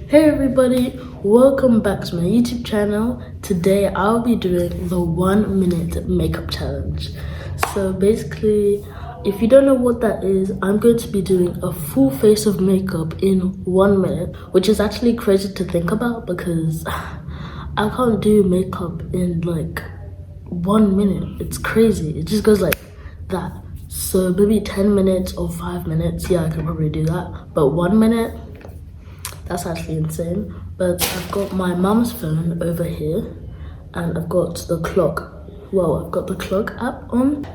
Hey everybody, welcome back to my YouTube channel. Today I'll be doing the 1 minute makeup challenge. So basically, if you don't know what that is, I'm going to be doing a full face of makeup in 1 minute, which is actually crazy to think about because I can't do makeup in like 1 minute. It's crazy. It just goes like that. So maybe 10 minutes or 5 minutes, yeah, I can probably do that. But 1 minute, that's actually insane. But I've got my mum's phone over here and I've got the clock. Well, I've got the clock app on.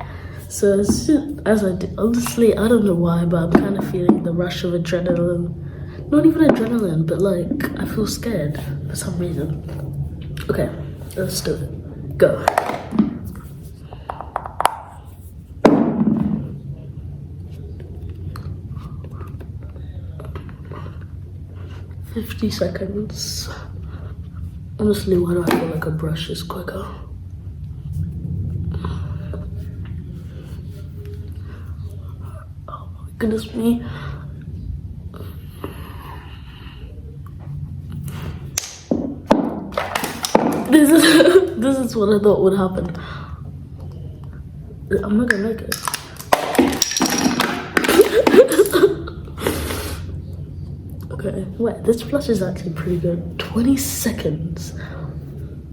So as soon as I do, honestly, I don't know why, but I'm kind of feeling the rush of adrenaline. Not even adrenaline, but like I feel scared for some reason. Okay, let's do it. Go. $50 seconds. Honestly, why do I feel like a brush is quicker? Oh my goodness me. This is what I thought would happen. I'm not gonna make it. Okay, wait, this flush is actually pretty good. 20 seconds.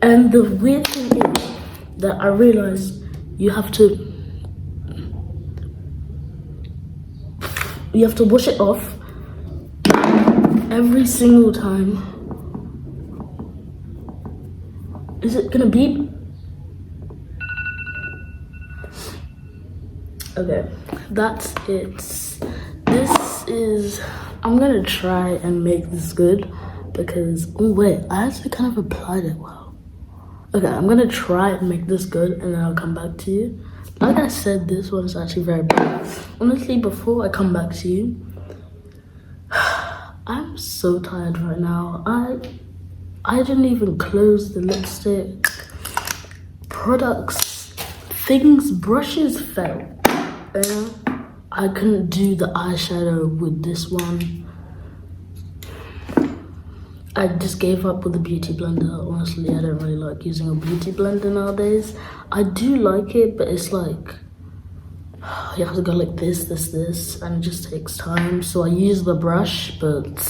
And the weird thing is that I realized you have to wash it off every single time. Is it gonna beep? Okay, that's it. This is, I'm gonna try and make this good because, oh wait, I actually kind of applied it well. Okay, I'm gonna try and make this good and then I'll come back to you. Like I said, this one's actually very bad. Honestly, before I come back to you, I'm so tired right now. I didn't even close the lipstick. Products, things, brushes fell. I couldn't do the eyeshadow with this one. I just gave up with the beauty blender. Honestly, I don't really like using a beauty blender nowadays. I do like it, but it's like you have to go like this, and it just takes time. So I use the brush, but it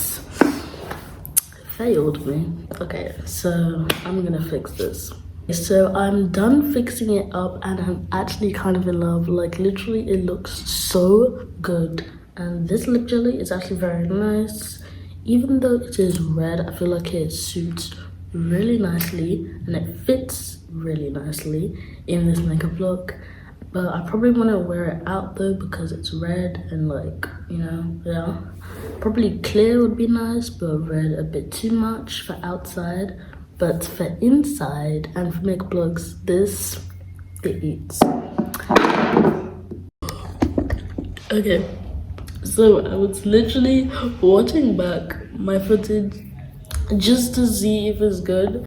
failed me. Okay, so I'm gonna fix this. So I'm done fixing it up and I'm actually kind of in love. Like literally it looks so good. And this lip jelly is actually very nice. Even though it is red, I feel like it suits really nicely and it fits really nicely in this makeup look. But I probably want to wear it out though because it's red and like, you know, yeah. Probably clear would be nice, but red a bit too much for outside. But for inside and for makeup looks, this, it eats. Okay, so I was literally watching back my footage just to see if it's good.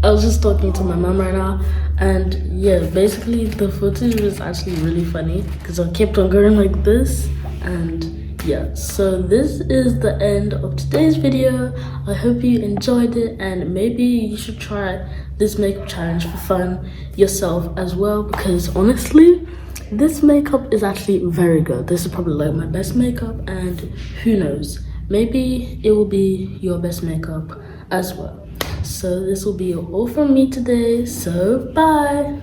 I was just talking to my mom right now, and yeah, basically the footage was actually really funny because I kept on going like this, and yeah, so this is the end of today's video. I hope you enjoyed it and maybe you should try this makeup challenge for fun yourself as well because honestly, this makeup is actually very good. This is probably like my best makeup and who knows, maybe it will be your best makeup as well. So this will be all from me today, so bye!